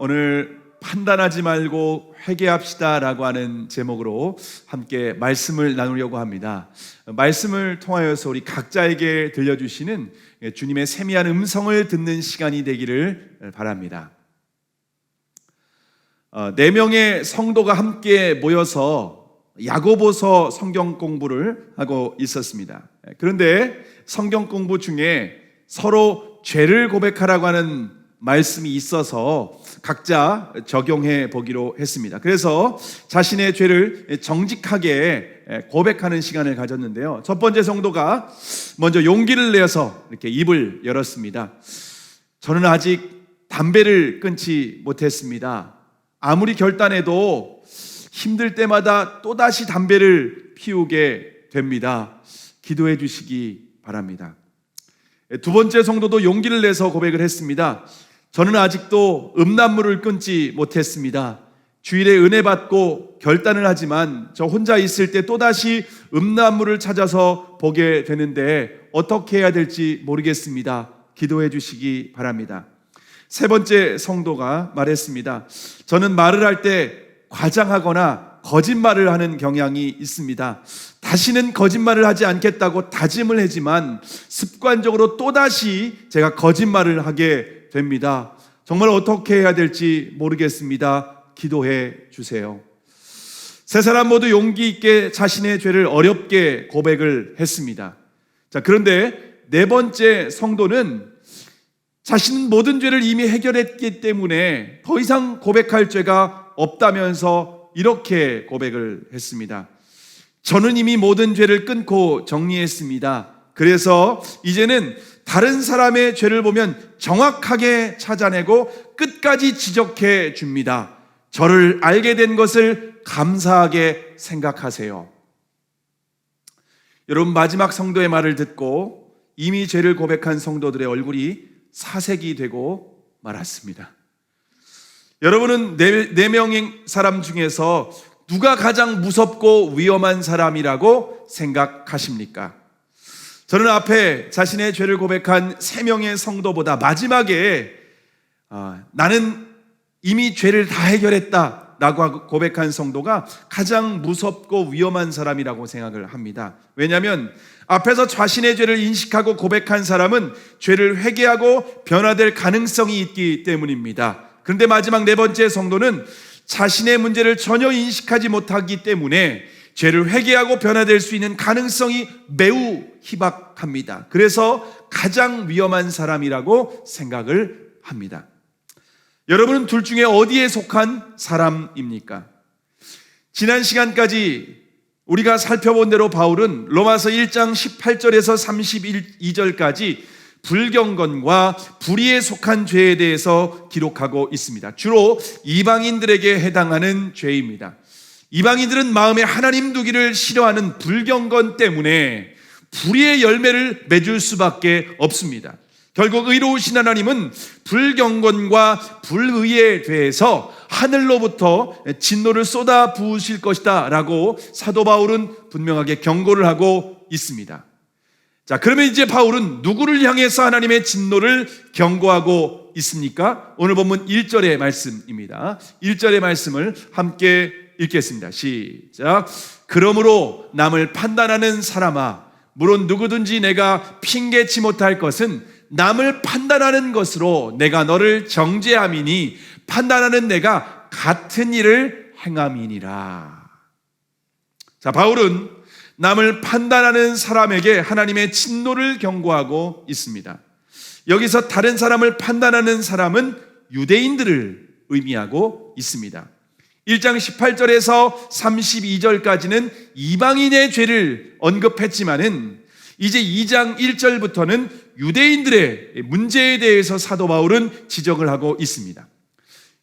오늘 판단하지 말고 회개합시다 라고 하는 제목으로 함께 말씀을 나누려고 합니다. 말씀을 통하여서 우리 각자에게 들려주시는 주님의 세미한 음성을 듣는 시간이 되기를 바랍니다. 4명의 성도가 함께 모여서 야고보서 성경 공부를 하고 있었습니다. 그런데 성경 공부 중에 서로 죄를 고백하라고 하는 말씀이 있어서 각자 적용해 보기로 했습니다. 그래서 자신의 죄를 정직하게 고백하는 시간을 가졌는데요. 첫 번째 성도가 먼저 용기를 내서 이렇게 입을 열었습니다. 저는 아직 담배를 끊지 못했습니다. 아무리 결단해도 힘들 때마다 또다시 담배를 피우게 됩니다. 기도해 주시기 바랍니다. 두 번째 성도도 용기를 내서 고백을 했습니다. 저는 아직도 음란물을 끊지 못했습니다. 주일에 은혜 받고 결단을 하지만 저 혼자 있을 때 또다시 음란물을 찾아서 보게 되는데 어떻게 해야 될지 모르겠습니다. 기도해 주시기 바랍니다. 세 번째 성도가 말했습니다. 저는 말을 할 때 과장하거나 거짓말을 하는 경향이 있습니다. 다시는 거짓말을 하지 않겠다고 다짐을 하지만 습관적으로 또다시 제가 거짓말을 하게 됩니다. 정말 어떻게 해야 될지 모르겠습니다. 기도해 주세요. 세 사람 모두 용기 있게 자신의 죄를 어렵게 고백을 했습니다. 그런데 네 번째 성도는 자신은 모든 죄를 이미 해결했기 때문에 더 이상 고백할 죄가 없다면서 이렇게 고백을 했습니다. 저는 이미 모든 죄를 끊고 정리했습니다. 그래서 이제는 다른 사람의 죄를 보면 정확하게 찾아내고 끝까지 지적해 줍니다. 저를 알게 된 것을 감사하게 생각하세요. 여러분, 마지막 성도의 말을 듣고 이미 죄를 고백한 성도들의 얼굴이 사색이 되고 말았습니다. 여러분은 네 명의 사람 중에서 누가 가장 무섭고 위험한 사람이라고 생각하십니까? 저는 앞에 자신의 죄를 고백한 3명의 성도보다 마지막에 나는 이미 죄를 다 해결했다 라고 고백한 성도가 가장 무섭고 위험한 사람이라고 생각을 합니다. 왜냐하면 앞에서 자신의 죄를 인식하고 고백한 사람은 죄를 회개하고 변화될 가능성이 있기 때문입니다. 그런데 마지막 네 번째 성도는 자신의 문제를 전혀 인식하지 못하기 때문에 죄를 회개하고 변화될 수 있는 가능성이 매우 희박합니다. 그래서 가장 위험한 사람이라고 생각을 합니다. 여러분은 둘 중에 어디에 속한 사람입니까? 지난 시간까지 우리가 살펴본 대로 바울은 로마서 1장 18절에서 32절까지 불경건과 불의에 속한 죄에 대해서 기록하고 있습니다. 주로 이방인들에게 해당하는 죄입니다. 이방인들은 마음에 하나님 두기를 싫어하는 불경건 때문에 불의의 열매를 맺을 수밖에 없습니다. 결국 의로우신 하나님은 불경건과 불의에 대해서 하늘로부터 진노를 쏟아 부으실 것이다 라고 사도 바울은 분명하게 경고를 하고 있습니다. 자, 그러면 이제 바울은 누구를 향해서 하나님의 진노를 경고하고 있습니까? 오늘 본문 1절의 말씀입니다. 1절의 말씀을 함께 읽겠습니다. 시작. 그러므로 남을 판단하는 사람아, 물론 누구든지 내가 핑계치 못할 것은 남을 판단하는 것으로 내가 너를 정죄함이니 판단하는 내가 같은 일을 행함이니라. 자, 바울은 남을 판단하는 사람에게 하나님의 진노를 경고하고 있습니다. 여기서 다른 사람을 판단하는 사람은 유대인들을 의미하고 있습니다. 1장 18절에서 32절까지는 이방인의 죄를 언급했지만은 이제 2장 1절부터는 유대인들의 문제에 대해서 사도 바울은 지적을 하고 있습니다.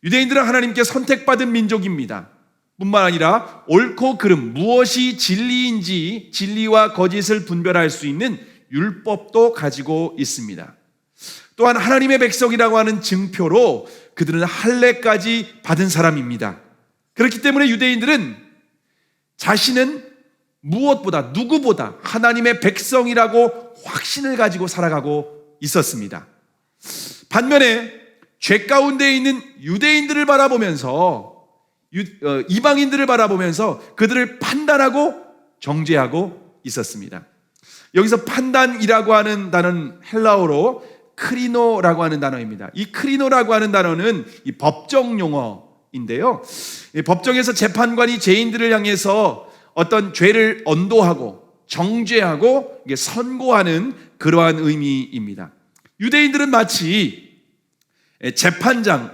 유대인들은 하나님께 선택받은 민족입니다. 뿐만 아니라 옳고 그름, 무엇이 진리인지 진리와 거짓을 분별할 수 있는 율법도 가지고 있습니다. 또한 하나님의 백성이라고 하는 증표로 그들은 할례까지 받은 사람입니다. 그렇기 때문에 유대인들은 자신은 무엇보다 누구보다 하나님의 백성이라고 확신을 가지고 살아가고 있었습니다. 반면에 죄 가운데 있는 유대인들을 바라보면서 이방인들을 바라보면서 그들을 판단하고 정죄하고 있었습니다. 여기서 판단이라고 하는 단어는 헬라어로 크리노라고 하는 단어입니다. 이 크리노라고 하는 단어는 이 법정 용어인데요. 이 법정에서 재판관이 죄인들을 향해서 어떤 죄를 언도하고 정죄하고 선고하는 그러한 의미입니다. 유대인들은 마치 재판장,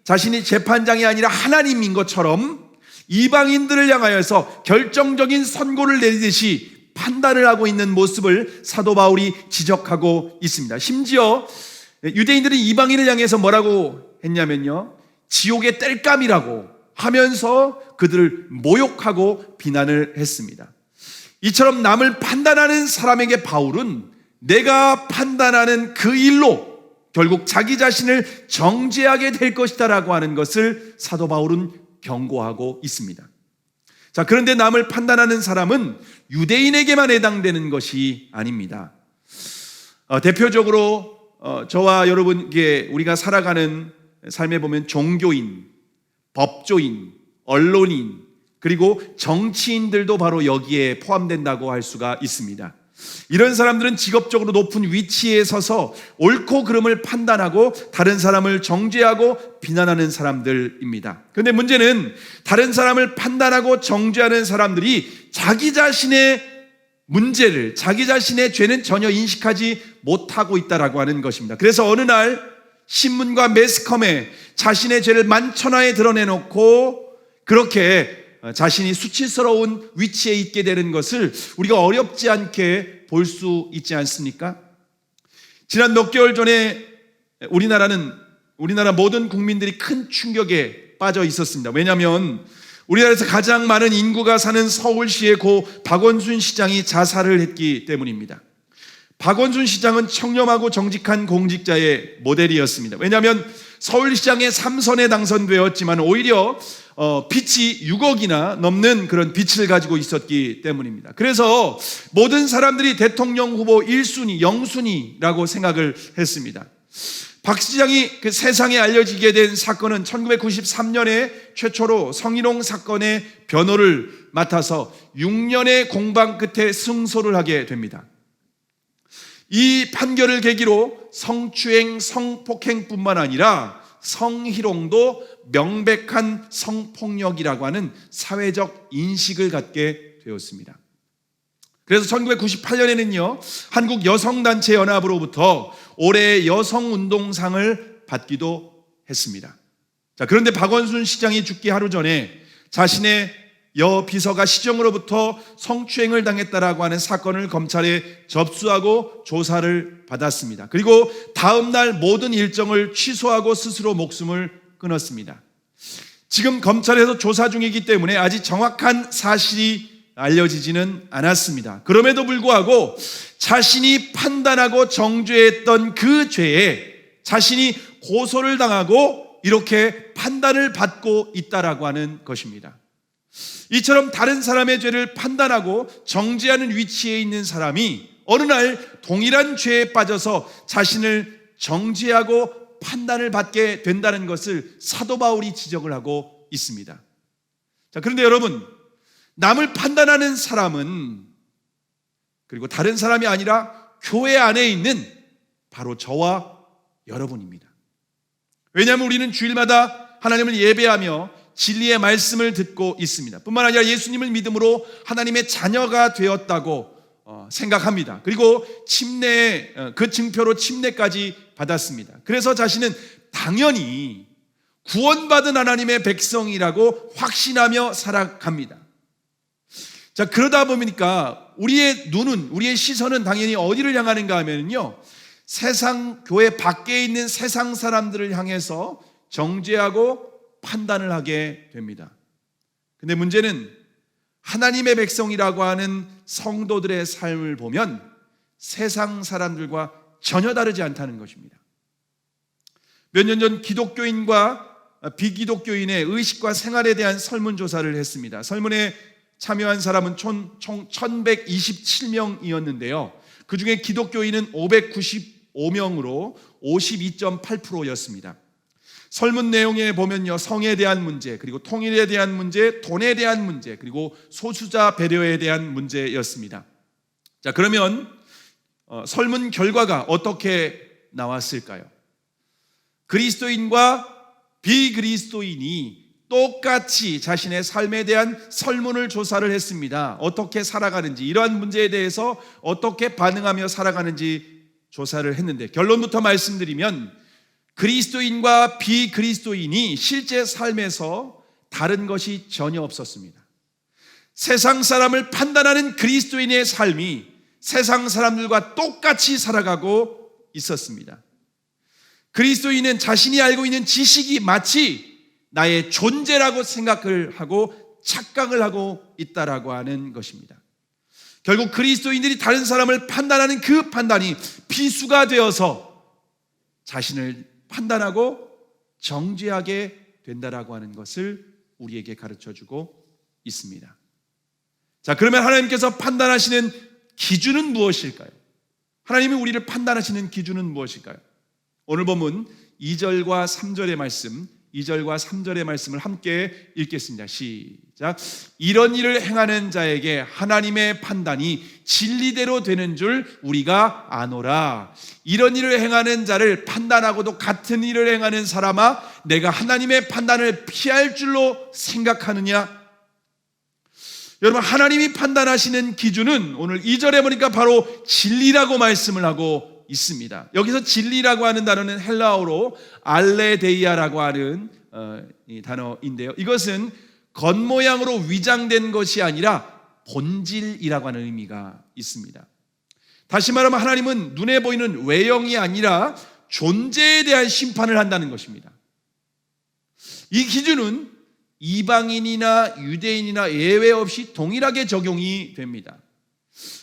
자신이 재판장이 아니라 하나님인 것처럼 이방인들을 향하여서 결정적인 선고를 내리듯이 판단을 하고 있는 모습을 사도 바울이 지적하고 있습니다. 심지어 유대인들은 이방인을 향해서 뭐라고 했냐면요, 지옥의 땔감이라고 하면서 그들을 모욕하고 비난을 했습니다. 이처럼 남을 판단하는 사람에게 바울은 내가 판단하는 그 일로 결국 자기 자신을 정죄하게 될 것이다 라고 하는 것을 사도 바울은 경고하고 있습니다. 자, 그런데 남을 판단하는 사람은 유대인에게만 해당되는 것이 아닙니다. 대표적으로 저와 여러분께 우리가 살아가는 삶에 보면 종교인, 법조인, 언론인, 그리고 정치인들도 바로 여기에 포함된다고 할 수가 있습니다. 이런 사람들은 직업적으로 높은 위치에 서서 옳고 그름을 판단하고 다른 사람을 정죄하고 비난하는 사람들입니다. 그런데 문제는 다른 사람을 판단하고 정죄하는 사람들이 자기 자신의 문제를, 자기 자신의 죄는 전혀 인식하지 못하고 있다라고 하는 것입니다. 그래서 어느 날 신문과 매스컴에 자신의 죄를 만천하에 드러내놓고 그렇게 자신이 수치스러운 위치에 있게 되는 것을 우리가 어렵지 않게 볼 수 있지 않습니까? 지난 몇 개월 전에 우리나라 모든 국민들이 큰 충격에 빠져 있었습니다. 왜냐하면 우리나라에서 가장 많은 인구가 사는 서울시의 고 박원순 시장이 자살을 했기 때문입니다. 박원순 시장은 청렴하고 정직한 공직자의 모델이었습니다. 왜냐하면 서울시장의 3선에 당선되었지만 오히려 빚이 6억이나 넘는 그런 빚을 가지고 있었기 때문입니다. 그래서 모든 사람들이 대통령 후보 1순위, 0순위라고 생각을 했습니다. 박 시장이 그 세상에 알려지게 된 사건은 1993년에 최초로 성희롱 사건의 변호를 맡아서 6년의 공방 끝에 승소를 하게 됩니다. 이 판결을 계기로 성추행, 성폭행뿐만 아니라 성희롱도 명백한 성폭력이라고 하는 사회적 인식을 갖게 되었습니다. 그래서 1998년에는요, 한국여성단체연합으로부터 올해의 여성운동상을 받기도 했습니다. 자, 그런데 박원순 시장이 죽기 하루 전에 자신의 여비서가 시정으로부터 성추행을 당했다라고 하는 사건을 검찰에 접수하고 조사를 받았습니다. 그리고 다음 날 모든 일정을 취소하고 스스로 목숨을 끊었습니다. 지금 검찰에서 조사 중이기 때문에 아직 정확한 사실이 알려지지는 않았습니다. 그럼에도 불구하고 자신이 판단하고 정죄했던 그 죄에 자신이 고소를 당하고 이렇게 판단을 받고 있다라고 하는 것입니다. 이처럼 다른 사람의 죄를 판단하고 정죄하는 위치에 있는 사람이 어느 날 동일한 죄에 빠져서 자신을 정죄하고 판단을 받게 된다는 것을 사도 바울이 지적을 하고 있습니다. 자, 그런데 여러분, 남을 판단하는 사람은 그리고 다른 사람이 아니라 교회 안에 있는 바로 저와 여러분입니다. 왜냐하면 우리는 주일마다 하나님을 예배하며 진리의 말씀을 듣고 있습니다. 뿐만 아니라 예수님을 믿음으로 하나님의 자녀가 되었다고 생각합니다. 그리고 그 증표로 침례까지 받았습니다. 그래서 자신은 당연히 구원받은 하나님의 백성이라고 확신하며 살아갑니다. 자, 그러다 보니까 우리의 눈은, 우리의 시선은 당연히 어디를 향하는가 하면요, 세상, 교회 밖에 있는 세상 사람들을 향해서 정죄하고 판단을 하게 됩니다. 근데 문제는 하나님의 백성이라고 하는 성도들의 삶을 보면 세상 사람들과 전혀 다르지 않다는 것입니다. 몇 년 전 기독교인과 비기독교인의 의식과 생활에 대한 설문조사를 했습니다. 설문에 참여한 사람은 총 1127명이었는데요. 그 중에 기독교인은 595명으로 52.8%였습니다. 설문 내용에 보면요, 성에 대한 문제, 그리고 통일에 대한 문제, 돈에 대한 문제, 그리고 소수자 배려에 대한 문제였습니다. 자, 그러면 설문 결과가 어떻게 나왔을까요? 그리스도인과 비그리스도인이 똑같이 자신의 삶에 대한 설문을 조사를 했습니다. 어떻게 살아가는지, 이러한 문제에 대해서 어떻게 반응하며 살아가는지 조사를 했는데, 결론부터 말씀드리면 그리스도인과 비그리스도인이 실제 삶에서 다른 것이 전혀 없었습니다. 세상 사람을 판단하는 그리스도인의 삶이 세상 사람들과 똑같이 살아가고 있었습니다. 그리스도인은 자신이 알고 있는 지식이 마치 나의 존재라고 생각을 하고 착각을 하고 있다라고 하는 것입니다. 결국 그리스도인들이 다른 사람을 판단하는 그 판단이 비수가 되어서 자신을 판단하고 정죄하게 된다라고 하는 것을 우리에게 가르쳐주고 있습니다. 자, 그러면 하나님께서 판단하시는 기준은 무엇일까요? 하나님이 우리를 판단하시는 기준은 무엇일까요? 오늘 본문 2절과 3절의 말씀, 2절과 3절의 말씀을 함께 읽겠습니다. 시작. 이런 일을 행하는 자에게 하나님의 판단이 진리대로 되는 줄 우리가 아노라. 이런 일을 행하는 자를 판단하고도 같은 일을 행하는 사람아, 내가 하나님의 판단을 피할 줄로 생각하느냐? 여러분, 하나님이 판단하시는 기준은 오늘 2절에 보니까 바로 진리라고 말씀을 하고 있습니다. 여기서 진리라고 하는 단어는 헬라어로 알레데이아라고 하는 이 단어인데요, 이것은 겉모양으로 위장된 것이 아니라 본질이라고 하는 의미가 있습니다. 다시 말하면 하나님은 눈에 보이는 외형이 아니라 존재에 대한 심판을 한다는 것입니다. 이 기준은 이방인이나 유대인이나 예외 없이 동일하게 적용이 됩니다.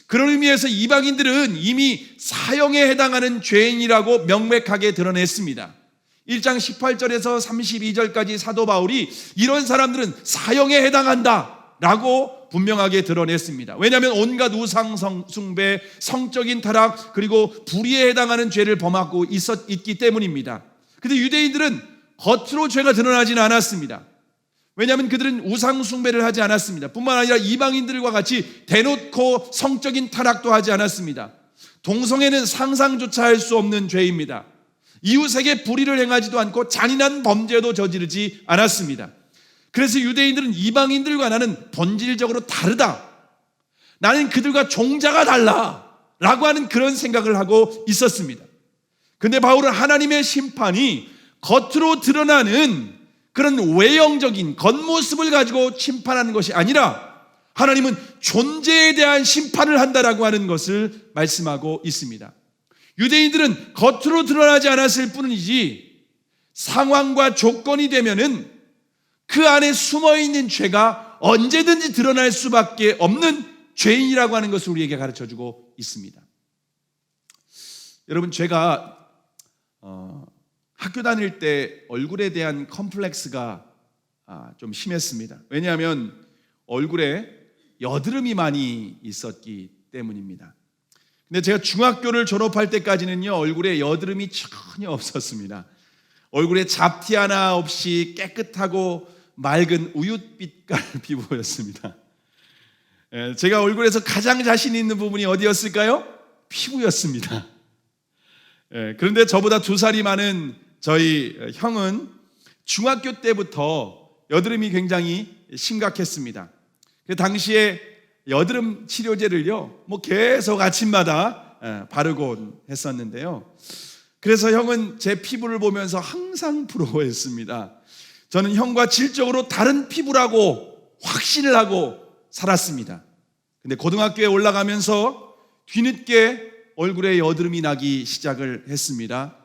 그런 의미에서 이방인들은 이미 사형에 해당하는 죄인이라고 명백하게 드러냈습니다. 1장 18절에서 32절까지 사도 바울이 이런 사람들은 사형에 해당한다 라고 분명하게 드러냈습니다. 왜냐하면 온갖 우상 숭배, 성적인 타락, 그리고 불의에 해당하는 죄를 범하고 있기 때문입니다. 그런데 유대인들은 겉으로 죄가 드러나지는 않았습니다. 왜냐하면 그들은 우상 숭배를 하지 않았습니다. 뿐만 아니라 이방인들과 같이 대놓고 성적인 타락도 하지 않았습니다. 동성애는 상상조차 할 수 없는 죄입니다. 이웃에게 불의를 행하지도 않고 잔인한 범죄도 저지르지 않았습니다. 그래서 유대인들은 이방인들과 나는 본질적으로 다르다, 나는 그들과 종자가 달라 라고 하는 그런 생각을 하고 있었습니다. 그런데 바울은 하나님의 심판이 겉으로 드러나는 그런 외형적인 겉모습을 가지고 심판하는 것이 아니라 하나님은 존재에 대한 심판을 한다라고 하는 것을 말씀하고 있습니다. 유대인들은 겉으로 드러나지 않았을 뿐이지 상황과 조건이 되면은 그 안에 숨어있는 죄가 언제든지 드러날 수밖에 없는 죄인이라고 하는 것을 우리에게 가르쳐주고 있습니다. 여러분, 제가 학교 다닐 때 얼굴에 대한 컴플렉스가 좀 심했습니다. 왜냐하면 얼굴에 여드름이 많이 있었기 때문입니다. 근데 제가 중학교를 졸업할 때까지는요, 얼굴에 여드름이 전혀 없었습니다. 얼굴에 잡티 하나 없이 깨끗하고 맑은 우윳빛깔 피부였습니다. 제가 얼굴에서 가장 자신 있는 부분이 어디였을까요? 피부였습니다. 그런데 저보다 2살이 많은 저희 형은 중학교 때부터 여드름이 굉장히 심각했습니다. 그 당시에 여드름 치료제를요, 계속 아침마다 바르곤 했었는데요. 그래서 형은 제 피부를 보면서 항상 부러워했습니다. 저는 형과 질적으로 다른 피부라고 확신을 하고 살았습니다. 근데 고등학교에 올라가면서 뒤늦게 얼굴에 여드름이 나기 시작을 했습니다.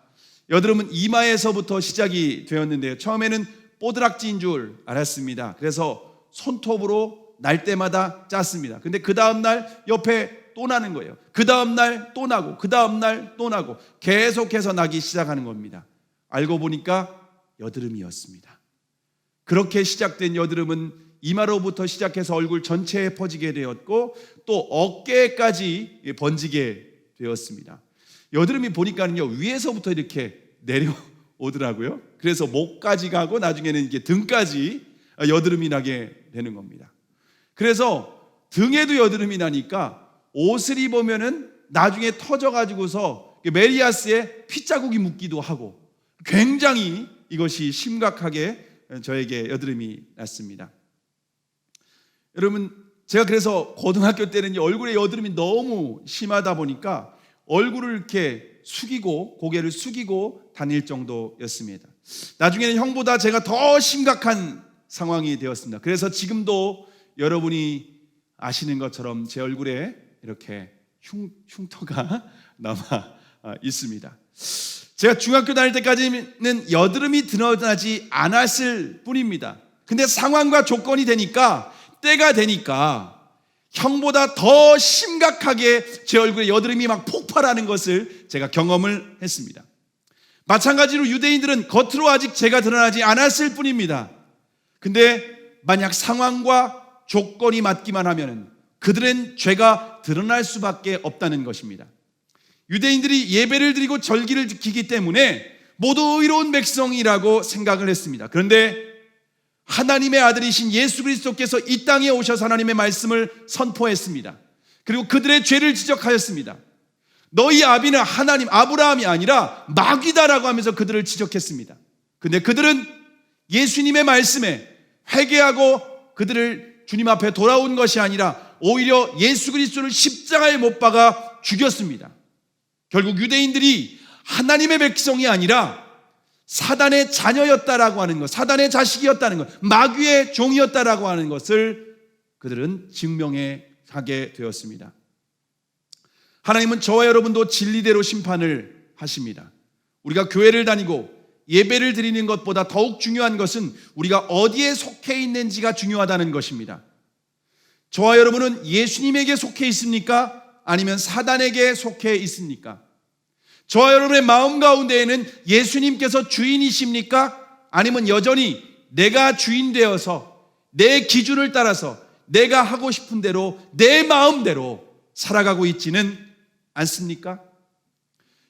여드름은 이마에서부터 시작이 되었는데요, 처음에는 뽀드락지인 줄 알았습니다. 그래서 손톱으로 날 때마다 짰습니다. 근데 그 다음날 옆에 또 나는 거예요. 그 다음날 또 나고, 그 다음날 또 나고, 계속해서 나기 시작하는 겁니다. 알고 보니까 여드름이었습니다. 그렇게 시작된 여드름은 이마로부터 시작해서 얼굴 전체에 퍼지게 되었고 또 어깨까지 번지게 되었습니다. 여드름이 보니까는요, 위에서부터 이렇게 오더라고요. 그래서 목까지 가고 나중에는 이게 등까지 여드름이 나게 되는 겁니다. 그래서 등에도 여드름이 나니까 옷을 입으면은 나중에 터져가지고서 메리아스에 핏자국이 묻기도 하고 굉장히 이것이 심각하게 저에게 여드름이 났습니다. 여러분, 제가 그래서 고등학교 때는 얼굴에 여드름이 너무 심하다 보니까 얼굴을 이렇게 숙이고 고개를 숙이고 다닐 정도였습니다. 나중에는 형보다 제가 더 심각한 상황이 되었습니다. 그래서 지금도 여러분이 아시는 것처럼 제 얼굴에 이렇게 흉터가 남아 있습니다. 제가 중학교 다닐 때까지는 여드름이 드러나지 않았을 뿐입니다. 근데 상황과 조건이 되니까, 때가 되니까 형보다 더 심각하게 제 얼굴에 여드름이 막 폭발하는 것을 제가 경험을 했습니다. 마찬가지로 유대인들은 겉으로 아직 제가 드러나지 않았을 뿐입니다. 근데 만약 상황과 조건이 맞기만 하면 그들은 죄가 드러날 수밖에 없다는 것입니다. 유대인들이 예배를 드리고 절기를 지키기 때문에 모두 의로운 백성이라고 생각을 했습니다. 그런데 하나님의 아들이신 예수 그리스도께서 이 땅에 오셔서 하나님의 말씀을 선포했습니다. 그리고 그들의 죄를 지적하였습니다. 너희 아비는 하나님 아브라함이 아니라 마귀다라고 하면서 그들을 지적했습니다. 근데 그들은 예수님의 말씀에 회개하고 그들을 주님 앞에 돌아온 것이 아니라 오히려 예수 그리스도를 십자가에 못 박아 죽였습니다. 결국 유대인들이 하나님의 백성이 아니라 사단의 자녀였다라고 하는 것, 사단의 자식이었다는 것, 마귀의 종이었다라고 하는 것을 그들은 증명해 하게 되었습니다. 하나님은 저와 여러분도 진리대로 심판을 하십니다. 우리가 교회를 다니고 예배를 드리는 것보다 더욱 중요한 것은 우리가 어디에 속해 있는지가 중요하다는 것입니다. 저와 여러분은 예수님에게 속해 있습니까? 아니면 사단에게 속해 있습니까? 저와 여러분의 마음 가운데에는 예수님께서 주인이십니까? 아니면 여전히 내가 주인 되어서 내 기준을 따라서 내가 하고 싶은 대로 내 마음대로 살아가고 있지는 않습니까?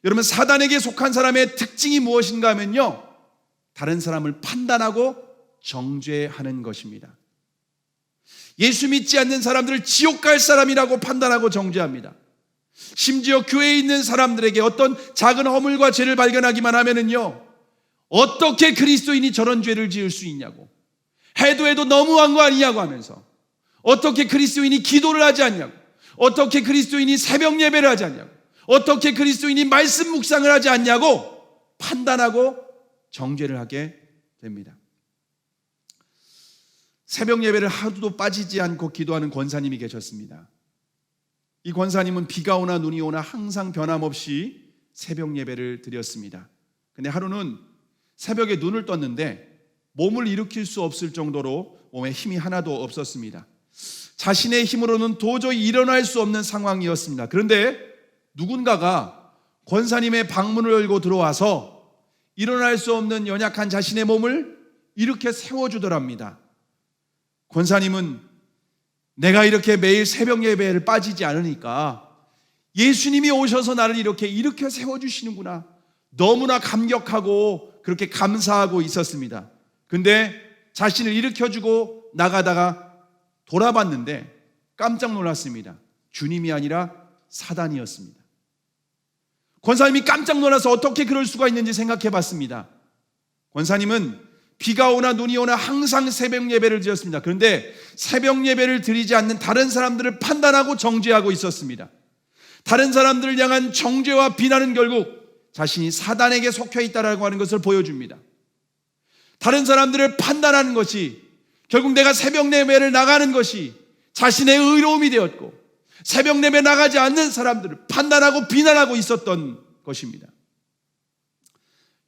여러분, 사단에게 속한 사람의 특징이 무엇인가 하면요, 다른 사람을 판단하고 정죄하는 것입니다. 예수 믿지 않는 사람들을 지옥 갈 사람이라고 판단하고 정죄합니다. 심지어 교회에 있는 사람들에게 어떤 작은 허물과 죄를 발견하기만 하면은요, 어떻게 그리스도인이 저런 죄를 지을 수 있냐고, 해도 너무한 거 아니냐고 하면서, 어떻게 그리스도인이 기도를 하지 않냐고, 어떻게 그리스도인이 새벽 예배를 하지 않냐고, 어떻게 그리스도인이 말씀 묵상을 하지 않냐고 판단하고 정죄를 하게 됩니다. 새벽 예배를 하루도 빠지지 않고 기도하는 권사님이 계셨습니다. 이 권사님은 비가 오나 눈이 오나 항상 변함없이 새벽 예배를 드렸습니다. 근데 하루는 새벽에 눈을 떴는데 몸을 일으킬 수 없을 정도로 몸에 힘이 하나도 없었습니다. 자신의 힘으로는 도저히 일어날 수 없는 상황이었습니다. 그런데 누군가가 권사님의 방문을 열고 들어와서 일어날 수 없는 연약한 자신의 몸을 이렇게 세워주더랍니다. 권사님은 내가 이렇게 매일 새벽 예배를 빠지지 않으니까 예수님이 오셔서 나를 이렇게 세워주시는구나, 너무나 감격하고 그렇게 감사하고 있었습니다. 근데 자신을 일으켜주고 나가다가 돌아봤는데 깜짝 놀랐습니다. 주님이 아니라 사단이었습니다. 권사님이 깜짝 놀라서 어떻게 그럴 수가 있는지 생각해 봤습니다. 권사님은 비가 오나 눈이 오나 항상 새벽 예배를 드렸습니다. 그런데 새벽 예배를 드리지 않는 다른 사람들을 판단하고 정죄하고 있었습니다. 다른 사람들을 향한 정죄와 비난은 결국 자신이 사단에게 속해 있다라고 하는 것을 보여줍니다. 다른 사람들을 판단하는 것이 결국 내가 새벽 예배를 나가는 것이 자신의 의로움이 되었고, 새벽 예배 나가지 않는 사람들을 판단하고 비난하고 있었던 것입니다.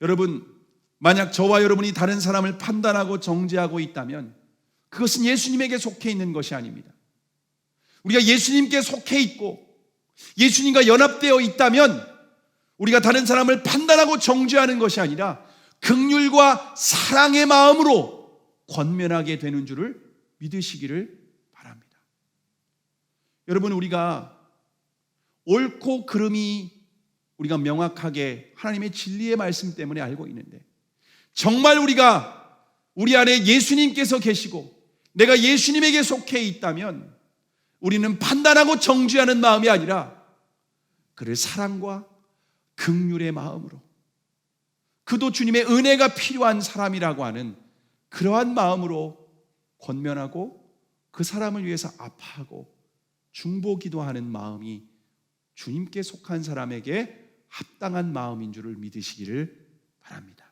여러분, 만약 저와 여러분이 다른 사람을 판단하고 정죄하고 있다면 그것은 예수님에게 속해 있는 것이 아닙니다. 우리가 예수님께 속해 있고 예수님과 연합되어 있다면 우리가 다른 사람을 판단하고 정죄하는 것이 아니라 긍휼과 사랑의 마음으로 권면하게 되는 줄을 믿으시기를 바랍니다. 여러분, 우리가 옳고 그름이 우리가 명확하게 하나님의 진리의 말씀 때문에 알고 있는데 정말 우리 안에 예수님께서 계시고 내가 예수님에게 속해 있다면 우리는 판단하고 정죄하는 마음이 아니라 그를 사랑과 긍휼의 마음으로, 그도 주님의 은혜가 필요한 사람이라고 하는 그러한 마음으로 권면하고 그 사람을 위해서 아파하고 중보기도하는 마음이 주님께 속한 사람에게 합당한 마음인 줄을 믿으시기를 바랍니다.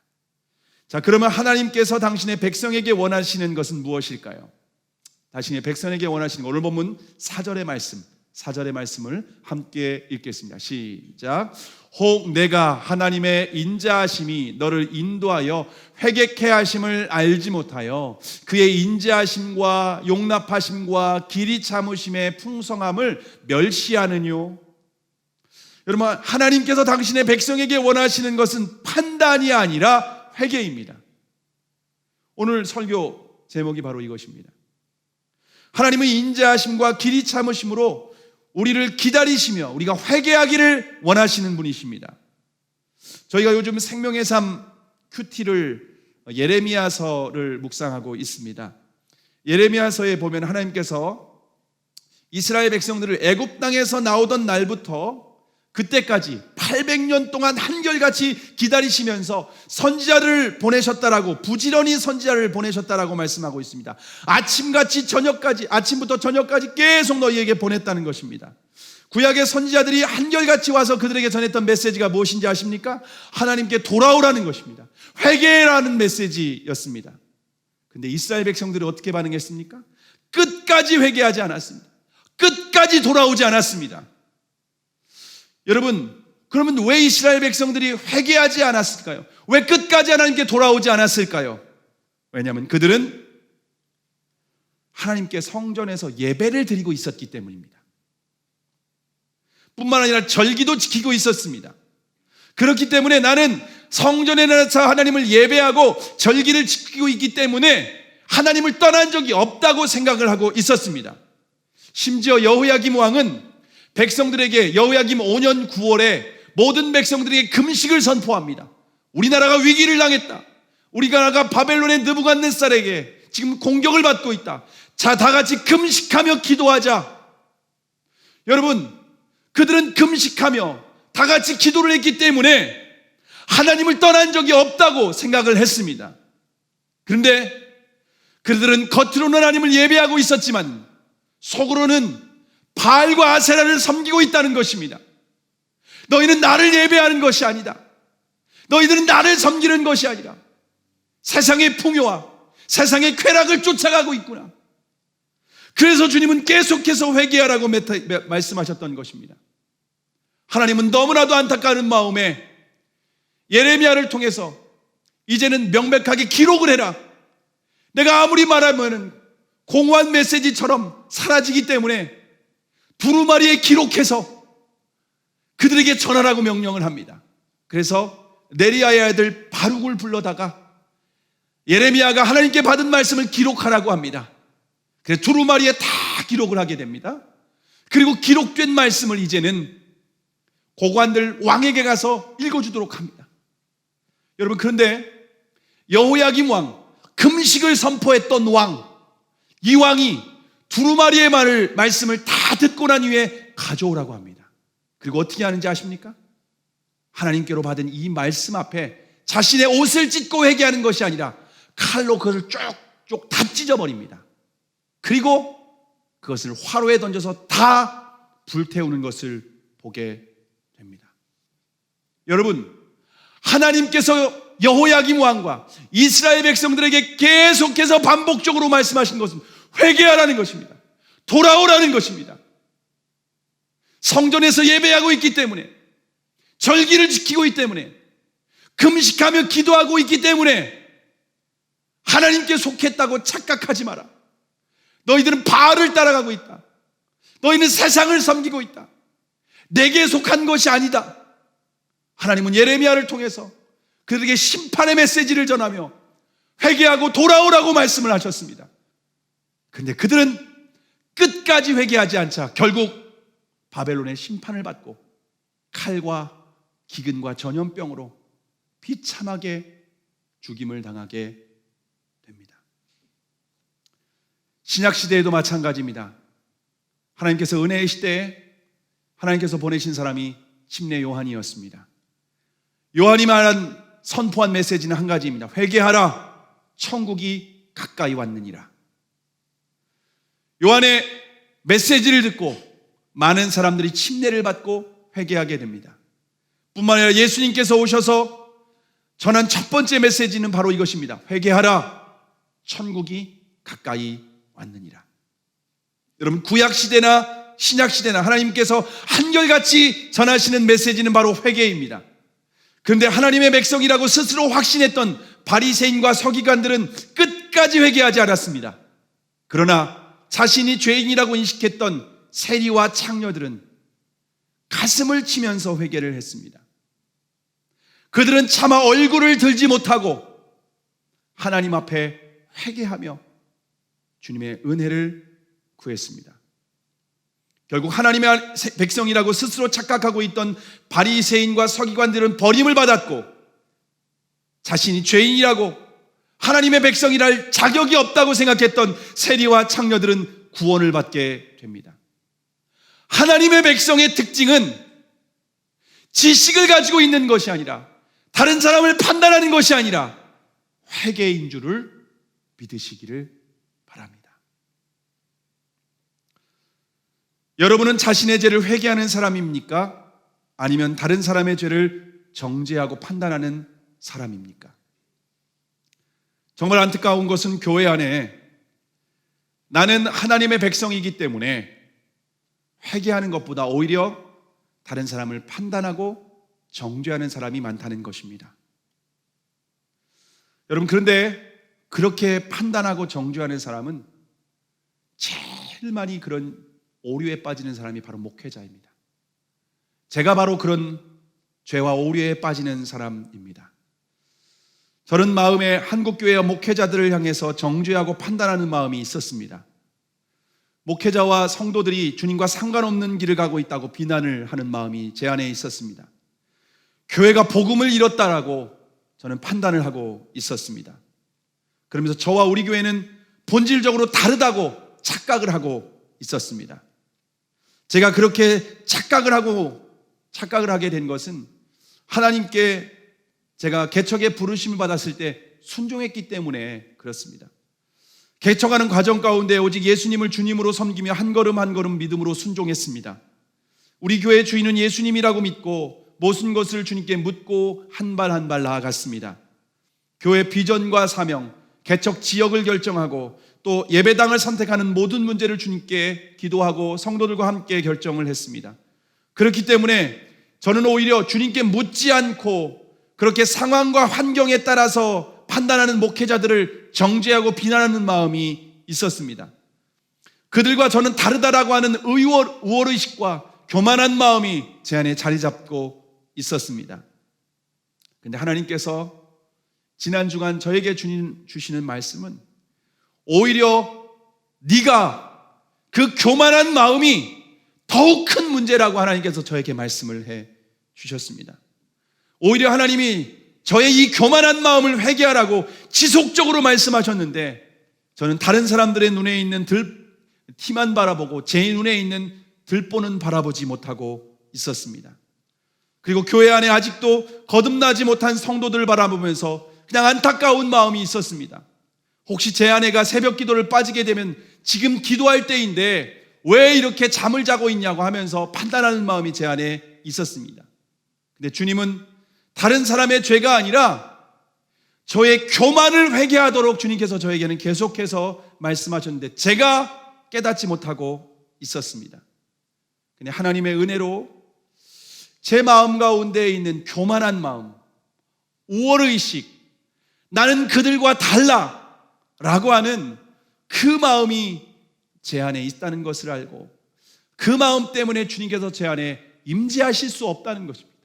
자, 그러면 하나님께서 당신의 백성에게 원하시는 것은 무엇일까요? 당신의 백성에게 원하시는 것, 오늘 본문 4절의 말씀을 함께 읽겠습니다. 시작. 혹 내가 하나님의 인자하심이 너를 인도하여 회개케 하심을 알지 못하여 그의 인자하심과 용납하심과 길이 참으심의 풍성함을 멸시하느뇨. 여러분, 하나님께서 당신의 백성에게 원하시는 것은 판단이 아니라 회개입니다. 오늘 설교 제목이 바로 이것입니다. 하나님의 인자하심과 길이 참으심으로 우리를 기다리시며 우리가 회개하기를 원하시는 분이십니다. 저희가 요즘 생명의 삶 큐티를 예레미야서를 묵상하고 있습니다. 예레미야서에 보면 하나님께서 이스라엘 백성들을 애굽 땅에서 나오던 날부터 그때까지 800년 동안 한결같이 기다리시면서 선지자를 보내셨다라고, 부지런히 선지자를 보내셨다라고 말씀하고 있습니다. 아침같이 저녁까지, 아침부터 저녁까지 계속 너희에게 보냈다는 것입니다. 구약의 선지자들이 한결같이 와서 그들에게 전했던 메시지가 무엇인지 아십니까? 하나님께 돌아오라는 것입니다. 회개라는 메시지였습니다. 근데 이스라엘 백성들이 어떻게 반응했습니까? 끝까지 회개하지 않았습니다. 끝까지 돌아오지 않았습니다. 여러분, 그러면 왜 이스라엘 백성들이 회개하지 않았을까요? 왜 끝까지 하나님께 돌아오지 않았을까요? 왜냐하면 그들은 하나님께 성전에서 예배를 드리고 있었기 때문입니다. 뿐만 아니라 절기도 지키고 있었습니다. 그렇기 때문에 나는 성전에 나서 하나님을 예배하고 절기를 지키고 있기 때문에 하나님을 떠난 적이 없다고 생각을 하고 있었습니다. 심지어 여호야김 왕은 백성들에게 여호야김 5년 9월에 모든 백성들에게 금식을 선포합니다. 우리나라가 위기를 당했다. 우리나라가 바벨론의 느부갓네살에게 지금 공격을 받고 있다. 자, 다 같이 금식하며 기도하자. 여러분, 그들은 금식하며 다 같이 기도를 했기 때문에 하나님을 떠난 적이 없다고 생각을 했습니다. 그런데 그들은 겉으로는 하나님을 예배하고 있었지만 속으로는 바알과 아세라를 섬기고 있다는 것입니다. 너희는 나를 예배하는 것이 아니다. 너희들은 나를 섬기는 것이 아니라 세상의 풍요와 세상의 쾌락을 쫓아가고 있구나. 그래서 주님은 계속해서 회개하라고 말씀하셨던 것입니다. 하나님은 너무나도 안타까운 마음에 예레미야를 통해서 이제는 명백하게 기록을 해라. 내가 아무리 말하면 공허한 메시지처럼 사라지기 때문에 두루마리에 기록해서 그들에게 전하라고 명령을 합니다. 그래서 네리야의 아들 바룩을 불러다가 예레미야가 하나님께 받은 말씀을 기록하라고 합니다. 그래서 두루마리에 다 기록을 하게 됩니다. 그리고 기록된 말씀을 이제는 고관들 왕에게 가서 읽어주도록 합니다. 여러분, 그런데 여호야김 왕, 금식을 선포했던 왕, 이 왕이 두루마리의 말씀을 다 듣고 난 후에 가져오라고 합니다. 그리고 어떻게 하는지 아십니까? 하나님께로 받은 이 말씀 앞에 자신의 옷을 찢고 회개하는 것이 아니라 칼로 그것을 쭉쭉 다 찢어버립니다. 그리고 그것을 화로에 던져서 다 불태우는 것을 보게 됩니다. 여러분, 하나님께서 여호야김 왕과 이스라엘 백성들에게 계속해서 반복적으로 말씀하신 것은 회개하라는 것입니다. 돌아오라는 것입니다. 성전에서 예배하고 있기 때문에, 절기를 지키고 있기 때문에, 금식하며 기도하고 있기 때문에 하나님께 속했다고 착각하지 마라. 너희들은 바알을 따라가고 있다. 너희는 세상을 섬기고 있다. 내게 속한 것이 아니다. 하나님은 예레미야를 통해서 그들에게 심판의 메시지를 전하며 회개하고 돌아오라고 말씀을 하셨습니다. 그런데 그들은 끝까지 회개하지 않자 결국 바벨론의 심판을 받고 칼과 기근과 전염병으로 비참하게 죽임을 당하게 됩니다. 신약 시대에도 마찬가지입니다. 하나님께서 은혜의 시대에 하나님께서 보내신 사람이 침례 요한이었습니다. 요한이 선포한 메시지는 한 가지입니다. 회개하라, 천국이 가까이 왔느니라. 요한의 메시지를 듣고 많은 사람들이 침례를 받고 회개하게 됩니다. 뿐만 아니라 예수님께서 오셔서 전한 첫 번째 메시지는 바로 이것입니다. 회개하라, 천국이 가까이 왔느니라. 여러분, 구약시대나 신약시대나 하나님께서 한결같이 전하시는 메시지는 바로 회개입니다. 그런데 하나님의 백성이라고 스스로 확신했던 바리새인과 서기관들은 끝까지 회개하지 않았습니다. 그러나 자신이 죄인이라고 인식했던 세리와 창녀들은 가슴을 치면서 회개를 했습니다. 그들은 차마 얼굴을 들지 못하고 하나님 앞에 회개하며 주님의 은혜를 구했습니다. 결국 하나님의 백성이라고 스스로 착각하고 있던 바리새인과 서기관들은 버림을 받았고, 자신이 죄인이라고 하나님의 백성이랄 자격이 없다고 생각했던 세리와 창녀들은 구원을 받게 됩니다. 하나님의 백성의 특징은 지식을 가지고 있는 것이 아니라, 다른 사람을 판단하는 것이 아니라 회개인 줄을 믿으시기를 바랍니다. 여러분은 자신의 죄를 회개하는 사람입니까? 아니면 다른 사람의 죄를 정죄하고 판단하는 사람입니까? 정말 안타까운 것은 교회 안에 나는 하나님의 백성이기 때문에 회개하는 것보다 오히려 다른 사람을 판단하고 정죄하는 사람이 많다는 것입니다. 여러분, 그런데 그렇게 판단하고 정죄하는 사람은 제일 많이 그런 오류에 빠지는 사람이 바로 목회자입니다. 제가 바로 그런 죄와 오류에 빠지는 사람입니다. 저는 마음에 한국교회와 목회자들을 향해서 정죄하고 판단하는 마음이 있었습니다. 목회자와 성도들이 주님과 상관없는 길을 가고 있다고 비난을 하는 마음이 제 안에 있었습니다. 교회가 복음을 잃었다라고 저는 판단을 하고 있었습니다. 그러면서 저와 우리 교회는 본질적으로 다르다고 착각을 하고 있었습니다. 제가 그렇게 착각을 하게 된 것은 하나님께 제가 개척의 부르심을 받았을 때 순종했기 때문에 그렇습니다. 개척하는 과정 가운데 오직 예수님을 주님으로 섬기며 한 걸음 한 걸음 믿음으로 순종했습니다. 우리 교회의 주인은 예수님이라고 믿고 모든 것을 주님께 묻고 한 발 한 발 나아갔습니다. 교회 비전과 사명, 개척 지역을 결정하고 또 예배당을 선택하는 모든 문제를 주님께 기도하고 성도들과 함께 결정을 했습니다. 그렇기 때문에 저는 오히려 주님께 묻지 않고 그렇게 상황과 환경에 따라서 판단하는 목회자들을 정죄하고 비난하는 마음이 있었습니다. 그들과 저는 다르다라고 하는 우월의식과 교만한 마음이 제 안에 자리 잡고 있었습니다. 그런데 하나님께서 지난 주간 저에게 주시는 말씀은 오히려 네가 그 교만한 마음이 더욱 큰 문제라고 하나님께서 저에게 말씀을 해 주셨습니다. 오히려 하나님이 저의 이 교만한 마음을 회개하라고 지속적으로 말씀하셨는데, 저는 다른 사람들의 눈에 있는 티만 바라보고 제 눈에 있는 들보는 바라보지 못하고 있었습니다. 그리고 교회 안에 아직도 거듭나지 못한 성도들을 바라보면서 그냥 안타까운 마음이 있었습니다. 혹시 제 아내가 새벽 기도를 빠지게 되면 지금 기도할 때인데 왜 이렇게 잠을 자고 있냐고 하면서 판단하는 마음이 제 안에 있었습니다. 근데 주님은 다른 사람의 죄가 아니라 저의 교만을 회개하도록 주님께서 저에게는 계속해서 말씀하셨는데 제가 깨닫지 못하고 있었습니다. 근데 하나님의 은혜로 제 마음 가운데 있는 교만한 마음, 우월의식, 나는 그들과 달라 라고 하는 그 마음이 제 안에 있다는 것을 알고 그 마음 때문에 주님께서 제 안에 임재하실 수 없다는 것입니다.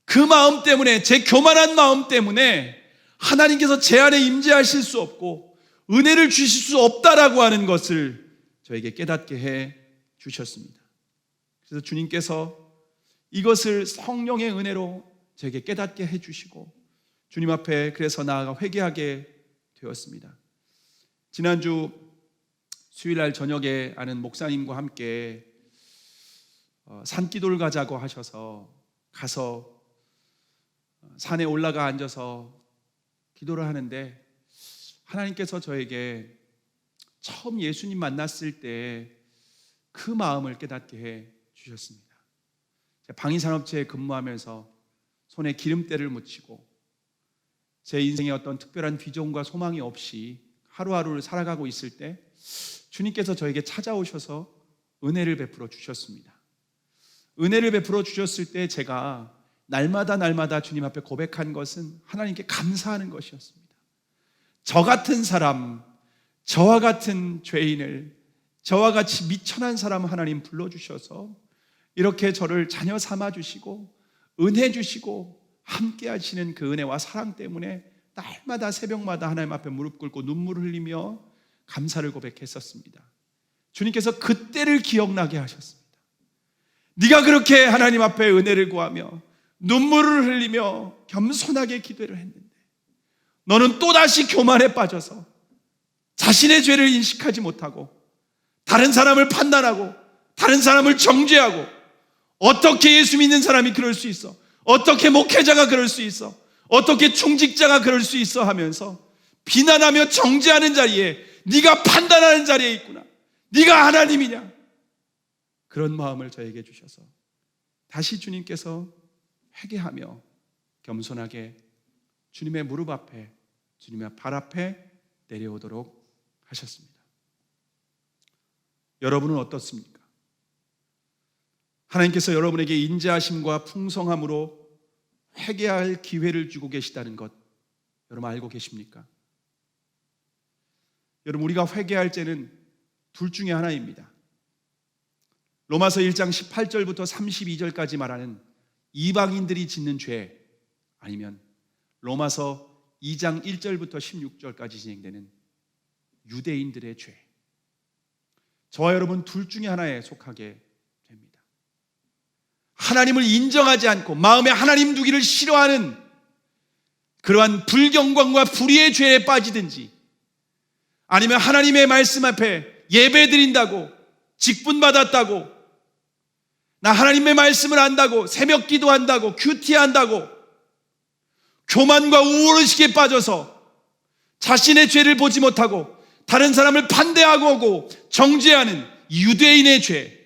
그 마음 때문에, 제 교만한 마음 때문에 하나님께서 제 안에 임재하실 수 없고 은혜를 주실 수 없다라고 하는 것을 저에게 깨닫게 해 주셨습니다. 그래서 주님께서 이것을 성령의 은혜로 저에게 깨닫게 해 주시고 주님 앞에 그래서 나아가 회개하게 되었습니다. 지난주 수요일날 저녁에 아는 목사님과 함께 산기도를 가자고 하셔서 가서 산에 올라가 앉아서 기도를 하는데 하나님께서 저에게 처음 예수님 만났을 때 그 마음을 깨닫게 해 주셨습니다. 제가 방위산업체에 근무하면서 손에 기름때를 묻히고 제 인생에 어떤 특별한 비전과 소망이 없이 하루하루를 살아가고 있을 때 주님께서 저에게 찾아오셔서 은혜를 베풀어 주셨습니다. 은혜를 베풀어 주셨을 때 제가 날마다 주님 앞에 고백한 것은 하나님께 감사하는 것이었습니다. 저 같은 사람, 저와 같은 죄인을, 저와 같이 미천한 사람 하나님 불러주셔서 이렇게 저를 자녀 삼아주시고 은혜 주시고 함께 하시는 그 은혜와 사랑 때문에 날마다 새벽마다 하나님 앞에 무릎 꿇고 눈물을 흘리며 감사를 고백했었습니다. 주님께서 그때를 기억나게 하셨습니다. 네가 그렇게 하나님 앞에 은혜를 구하며 눈물을 흘리며 겸손하게 기도를 했는데 너는 또다시 교만에 빠져서 자신의 죄를 인식하지 못하고 다른 사람을 판단하고 다른 사람을 정죄하고 어떻게 예수 믿는 사람이 그럴 수 있어? 어떻게 목회자가 그럴 수 있어? 어떻게 중직자가 그럴 수 있어? 하면서 비난하며 정죄하는 자리에 네가 판단하는 자리에 있구나. 네가 하나님이냐? 그런 마음을 저에게 주셔서 다시 주님께서 회개하며 겸손하게 주님의 무릎 앞에, 주님의 발 앞에 내려오도록 하셨습니다. 여러분은 어떻습니까? 하나님께서 여러분에게 인자하심과 풍성함으로 회개할 기회를 주고 계시다는 것 여러분 알고 계십니까? 여러분, 우리가 회개할 죄는 둘 중에 하나입니다. 로마서 1장 18절부터 32절까지 말하는 이방인들이 짓는 죄, 아니면 로마서 2장 1절부터 16절까지 진행되는 유대인들의 죄, 저와 여러분 둘 중에 하나에 속하게 됩니다. 하나님을 인정하지 않고 마음에 하나님 두기를 싫어하는 그러한 불경광과 불의의 죄에 빠지든지, 아니면 하나님의 말씀 앞에 예배 드린다고, 직분 받았다고, 나 하나님의 말씀을 안다고, 새벽 기도한다고, 큐티한다고 교만과 우월의식에 빠져서 자신의 죄를 보지 못하고 다른 사람을 판대하고 정죄하는 유대인의 죄,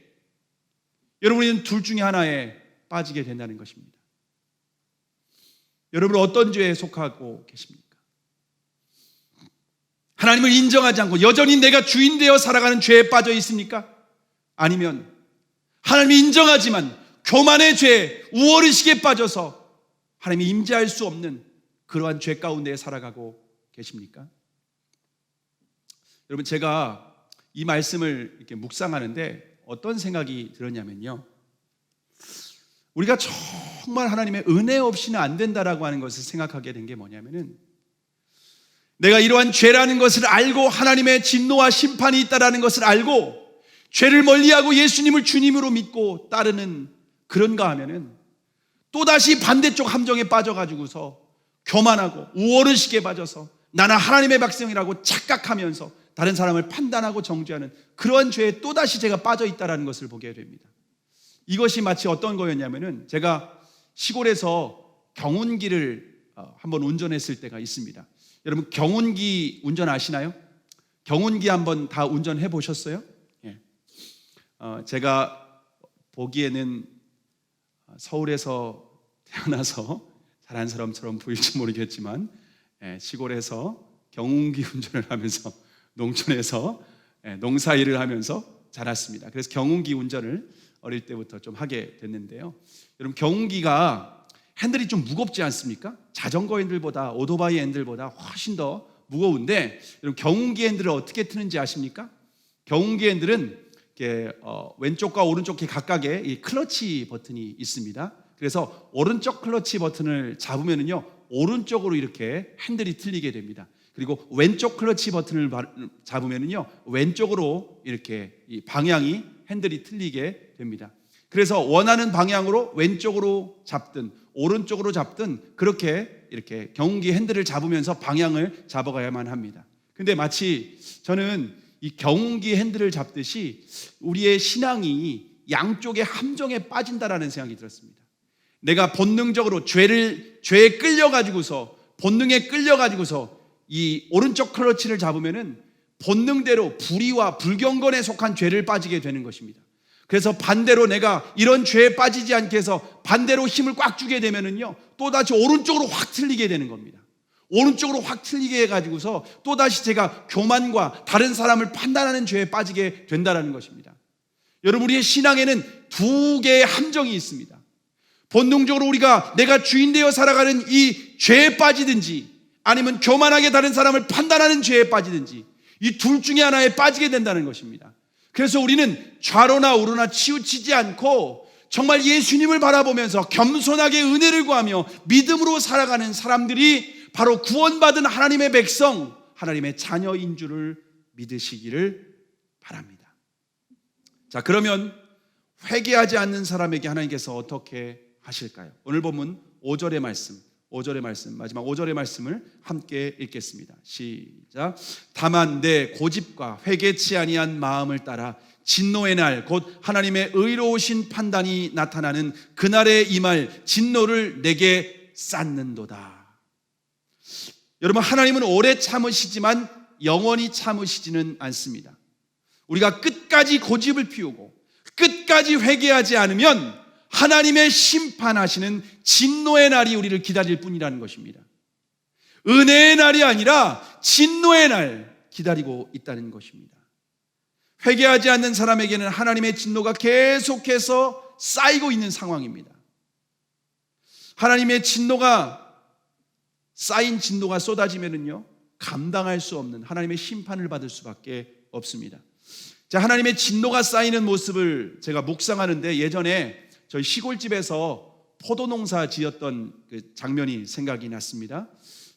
여러분은 둘 중에 하나에 빠지게 된다는 것입니다. 여러분 어떤 죄에 속하고 계십니까? 하나님을 인정하지 않고 여전히 내가 주인 되어 살아가는 죄에 빠져 있습니까? 아니면 하나님이 인정하지만 교만의 죄, 우월의식에 빠져서 하나님이 임재할 수 없는 그러한 죄 가운데 살아가고 계십니까? 여러분, 제가 이 말씀을 이렇게 묵상하는데 어떤 생각이 들었냐면요, 우리가 정말 하나님의 은혜 없이는 안 된다라고 하는 것을 생각하게 된 게 뭐냐면은, 내가 이러한 죄라는 것을 알고 하나님의 진노와 심판이 있다라는 것을 알고 죄를 멀리하고 예수님을 주님으로 믿고 따르는 그런가 하면은 또다시 반대쪽 함정에 빠져가지고서 교만하고 우월의식에 빠져서 나는 하나님의 백성이라고 착각하면서 다른 사람을 판단하고 정죄하는 그러한 죄에 또다시 제가 빠져 있다는 것을 보게 됩니다. 이것이 마치 어떤 거였냐면은, 제가 시골에서 경운기를 한번 운전했을 때가 있습니다. 여러분, 경운기 운전 아시나요? 경운기 한번 다 운전해 보셨어요? 예. 제가 보기에는 서울에서 태어나서 잘한 사람처럼 보일지 모르겠지만, 시골에서 경운기 운전을 하면서 농촌에서 농사일을 하면서 자랐습니다. 그래서 경운기 운전을 어릴 때부터 좀 하게 됐는데요, 여러분, 경운기가 핸들이 좀 무겁지 않습니까? 자전거 핸들보다, 오토바이 핸들보다 훨씬 더 무거운데, 여러분, 경운기 핸들을 어떻게 트는지 아십니까? 경운기 핸들은 이렇게 왼쪽과 오른쪽에 각각의 이 클러치 버튼이 있습니다. 그래서 오른쪽 클러치 버튼을 잡으면은요, 오른쪽으로 이렇게 핸들이 틀리게 됩니다. 그리고 왼쪽 클러치 버튼을 잡으면은요, 왼쪽으로 이렇게 이 방향이 핸들이 틀리게 됩니다. 그래서 원하는 방향으로 왼쪽으로 잡든 오른쪽으로 잡든 그렇게 이렇게 경운기 핸들을 잡으면서 방향을 잡아가야만 합니다. 근데 마치 저는 이 경운기 핸들을 잡듯이 우리의 신앙이 양쪽의 함정에 빠진다라는 생각이 들었습니다. 내가 본능적으로 죄에 끌려가지고서 본능에 끌려가지고서 이 오른쪽 클러치를 잡으면은 본능대로 불의와 불경건에 속한 죄를 빠지게 되는 것입니다. 그래서 반대로 내가 이런 죄에 빠지지 않게 해서 반대로 힘을 꽉 주게 되면은요, 또다시 오른쪽으로 확 틀리게 되는 겁니다. 오른쪽으로 확 틀리게 해가지고서 또다시 제가 교만과 다른 사람을 판단하는 죄에 빠지게 된다는 것입니다. 여러분, 우리의 신앙에는 두 개의 함정이 있습니다. 본능적으로 우리가 내가 주인 되어 살아가는 이 죄에 빠지든지 아니면 교만하게 다른 사람을 판단하는 죄에 빠지든지 이 둘 중에 하나에 빠지게 된다는 것입니다. 그래서 우리는 좌로나 우로나 치우치지 않고 정말 예수님을 바라보면서 겸손하게 은혜를 구하며 믿음으로 살아가는 사람들이 바로 구원받은 하나님의 백성, 하나님의 자녀인 줄을 믿으시기를 바랍니다. 자, 그러면 회개하지 않는 사람에게 하나님께서 어떻게 하실까요? 오늘 본문 5절의 말씀, 마지막 5절의 말씀을 함께 읽겠습니다. 시작. 다만 내 고집과 회개치 아니한 마음을 따라 진노의 날, 곧 하나님의 의로우신 판단이 나타나는 그날에 임할 진노를 내게 쌓는도다. 여러분, 하나님은 오래 참으시지만 영원히 참으시지는 않습니다. 우리가 끝까지 고집을 피우고 끝까지 회개하지 않으면 하나님의 심판하시는 진노의 날이 우리를 기다릴 뿐이라는 것입니다. 은혜의 날이 아니라 진노의 날 기다리고 있다는 것입니다. 회개하지 않는 사람에게는 하나님의 진노가 계속해서 쌓이고 있는 상황입니다. 하나님의 진노가 쌓인 진노가 쏟아지면은요, 감당할 수 없는 하나님의 심판을 받을 수밖에 없습니다. 자, 하나님의 진노가 쌓이는 모습을 제가 묵상하는데 예전에 저희 시골집에서 포도농사 지었던 그 장면이 생각이 났습니다.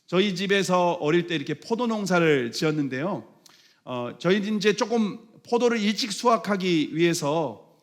저희 집에서 어릴 때 이렇게 포도농사를 지었는데요. 저희는 이제 조금 포도를 일찍 수확하기 위해서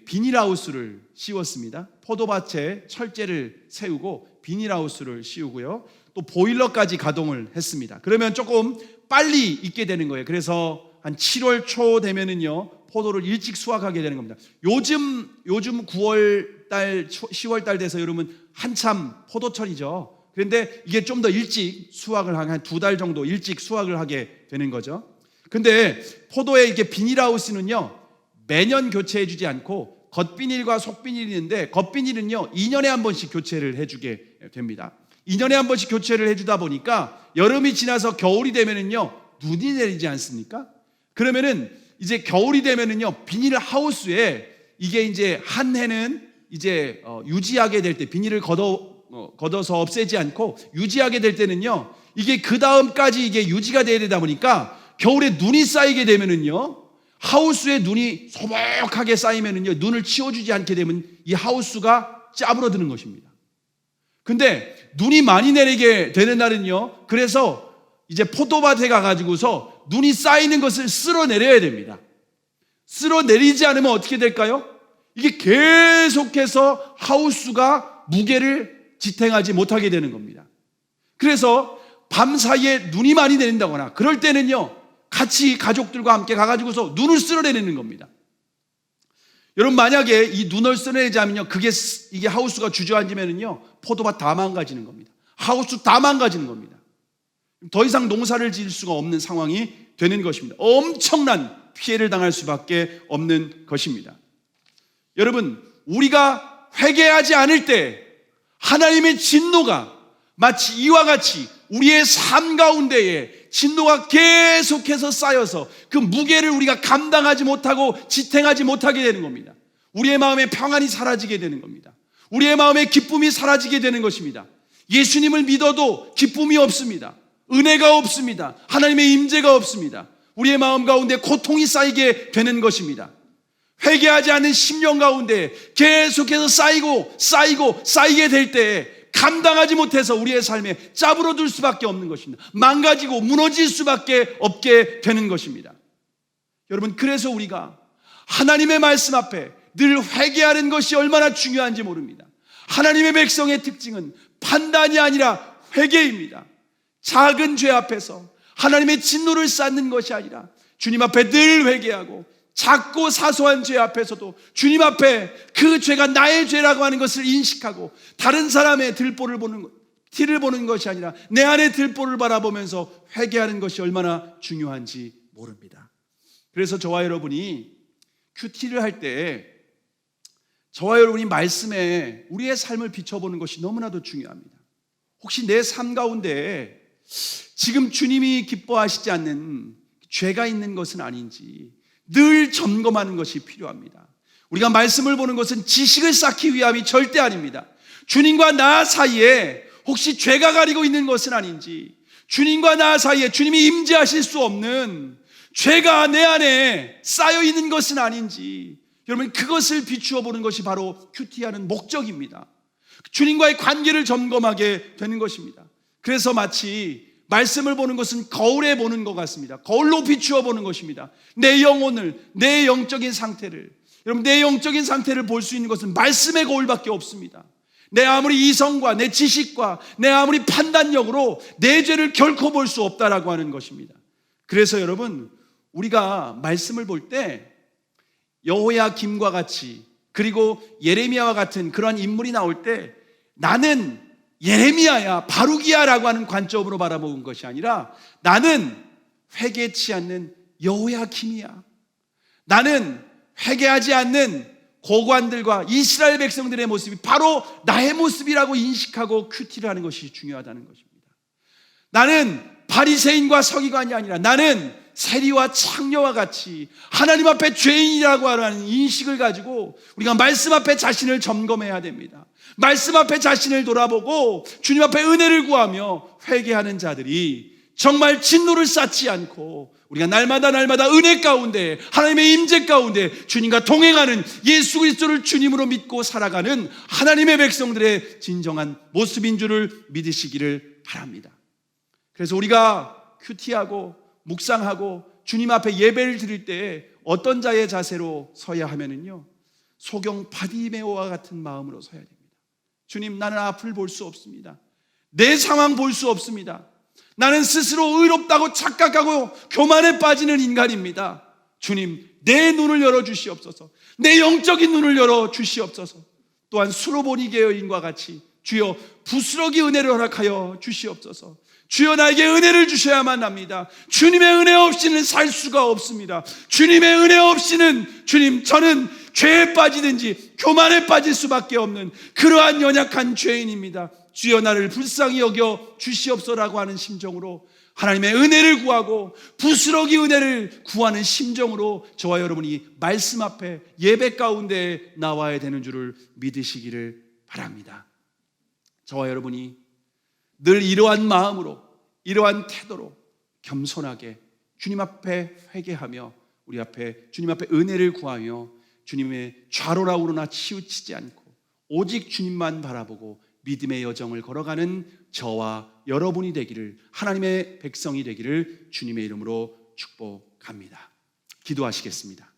비닐하우스를 씌웠습니다. 포도밭에 철제를 세우고 비닐하우스를 씌우고요. 또 보일러까지 가동을 했습니다. 그러면 조금 빨리 익게 되는 거예요. 그래서 한 7월 초 되면은요, 포도를 일찍 수확하게 되는 겁니다. 요즘 9월 달, 10월 달 돼서 여러분 한참 포도철이죠. 그런데 이게 좀 더 일찍 수확을 하게, 한 2달 정도 일찍 수확을 하게 되는 거죠. 근데 포도의 이게 비닐하우스는요, 매년 교체해 주지 않고 겉비닐과 속비닐이 있는데 겉비닐은요 2년에 한 번씩 교체를 해주게 됩니다. 2년에 한 번씩 교체를 해주다 보니까 여름이 지나서 겨울이 되면은요 눈이 내리지 않습니까? 그러면은 이제 겨울이 되면은요 비닐하우스에 이게 이제 한 해는 이제 유지하게 될 때 비닐을 걷어서 없애지 않고 유지하게 될 때는요 이게 그 다음까지 이게 유지가 돼야 되다 보니까 겨울에 눈이 쌓이게 되면은요 하우스에 눈이 소복하게 쌓이면은요 눈을 치워주지 않게 되면 이 하우스가 짜부러드는 것입니다. 근데 눈이 많이 내리게 되는 날은요 그래서 이제 포도밭에 가가지고서 눈이 쌓이는 것을 쓸어내려야 됩니다. 쓸어내리지 않으면 어떻게 될까요? 이게 계속해서 하우스가 무게를 지탱하지 못하게 되는 겁니다. 그래서 밤사이에 눈이 많이 내린다거나 그럴 때는요 같이 가족들과 함께 가가지고서 눈을 쓸어내리는 겁니다. 여러분 만약에 이 눈을 쓸어내자면요 이게 하우스가 주저앉으면은요 포도밭 다 망가지는 겁니다. 하우스 다 망가지는 겁니다. 더 이상 농사를 지을 수가 없는 상황이 되는 것입니다. 엄청난 피해를 당할 수밖에 없는 것입니다. 여러분 우리가 회개하지 않을 때 하나님의 진노가 마치 이와 같이 우리의 삶 가운데에 진노가 계속해서 쌓여서 그 무게를 우리가 감당하지 못하고 지탱하지 못하게 되는 겁니다. 우리의 마음에 평안이 사라지게 되는 겁니다. 우리의 마음에 기쁨이 사라지게 되는 것입니다. 예수님을 믿어도 기쁨이 없습니다. 은혜가 없습니다. 하나님의 임재가 없습니다. 우리의 마음 가운데 고통이 쌓이게 되는 것입니다. 회개하지 않는 심령 가운데 계속해서 쌓이게 될 때 감당하지 못해서 우리의 삶에 짜부러들 수밖에 없는 것입니다. 망가지고 무너질 수밖에 없게 되는 것입니다. 여러분 그래서 우리가 하나님의 말씀 앞에 늘 회개하는 것이 얼마나 중요한지 모릅니다. 하나님의 백성의 특징은 판단이 아니라 회개입니다. 작은 죄 앞에서 하나님의 진노를 쌓는 것이 아니라 주님 앞에 늘 회개하고 작고 사소한 죄 앞에서도 주님 앞에 그 죄가 나의 죄라고 하는 것을 인식하고 다른 사람의 티를 보는 것이 아니라 내 안의 들보를 바라보면서 회개하는 것이 얼마나 중요한지 모릅니다. 그래서 저와 여러분이 큐티를 할 때 저와 여러분이 말씀에 우리의 삶을 비춰보는 것이 너무나도 중요합니다. 혹시 내 삶 가운데 지금 주님이 기뻐하시지 않는 죄가 있는 것은 아닌지 늘 점검하는 것이 필요합니다. 우리가 말씀을 보는 것은 지식을 쌓기 위함이 절대 아닙니다. 주님과 나 사이에 혹시 죄가 가리고 있는 것은 아닌지, 주님과 나 사이에 주님이 임재하실 수 없는 죄가 내 안에 쌓여 있는 것은 아닌지, 여러분 그것을 비추어 보는 것이 바로 큐티하는 목적입니다. 주님과의 관계를 점검하게 되는 것입니다. 그래서 마치 말씀을 보는 것은 거울에 보는 것 같습니다. 거울로 비추어 보는 것입니다. 내 영혼을, 내 영적인 상태를, 여러분 내 영적인 상태를 볼 수 있는 것은 말씀의 거울밖에 없습니다. 내 아무리 이성과 내 지식과 내 아무리 판단력으로 내 죄를 결코 볼 수 없다라고 하는 것입니다. 그래서 여러분 우리가 말씀을 볼 때 여호야김과 같이 그리고 예레미야와 같은 그러한 인물이 나올 때 나는 예레미야야 바루기야라고 하는 관점으로 바라보는 것이 아니라 나는 회개치 않는 여호야김이야, 나는 회개하지 않는 고관들과 이스라엘 백성들의 모습이 바로 나의 모습이라고 인식하고 큐티를 하는 것이 중요하다는 것입니다. 나는 바리새인과 서기관이 아니라 나는 세리와 창녀와 같이 하나님 앞에 죄인이라고 하는 인식을 가지고 우리가 말씀 앞에 자신을 점검해야 됩니다. 말씀 앞에 자신을 돌아보고 주님 앞에 은혜를 구하며 회개하는 자들이 정말 진노를 쌓지 않고 우리가 날마다 은혜 가운데 하나님의 임재 가운데 주님과 동행하는 예수 그리스도를 주님으로 믿고 살아가는 하나님의 백성들의 진정한 모습인 줄을 믿으시기를 바랍니다. 그래서 우리가 큐티하고 묵상하고 주님 앞에 예배를 드릴 때 어떤 자의 자세로 서야 하면은요, 소경 바디메오와 같은 마음으로 서야 됩니다. 주님, 나는 앞을 볼 수 없습니다. 내 상황 볼 수 없습니다. 나는 스스로 의롭다고 착각하고 교만에 빠지는 인간입니다. 주님, 내 눈을 열어주시옵소서. 내 영적인 눈을 열어주시옵소서. 또한 수로보니게 여인과 같이 주여 부스러기 은혜를 허락하여 주시옵소서. 주여 나에게 은혜를 주셔야만 합니다. 주님의 은혜 없이는 살 수가 없습니다. 주님의 은혜 없이는 주님, 저는 죄에 빠지든지 교만에 빠질 수밖에 없는 그러한 연약한 죄인입니다. 주여 나를 불쌍히 여겨 주시옵소라고 하는 심정으로 하나님의 은혜를 구하고 부스러기 은혜를 구하는 심정으로 저와 여러분이 말씀 앞에 예배 가운데 나와야 되는 줄을 믿으시기를 바랍니다. 저와 여러분이 늘 이러한 마음으로 이러한 태도로 겸손하게 주님 앞에 회개하며 우리 앞에 주님 앞에 은혜를 구하며 주님의 좌로라 우로나 치우치지 않고 오직 주님만 바라보고 믿음의 여정을 걸어가는 저와 여러분이 되기를, 하나님의 백성이 되기를 주님의 이름으로 축복합니다. 기도하시겠습니다.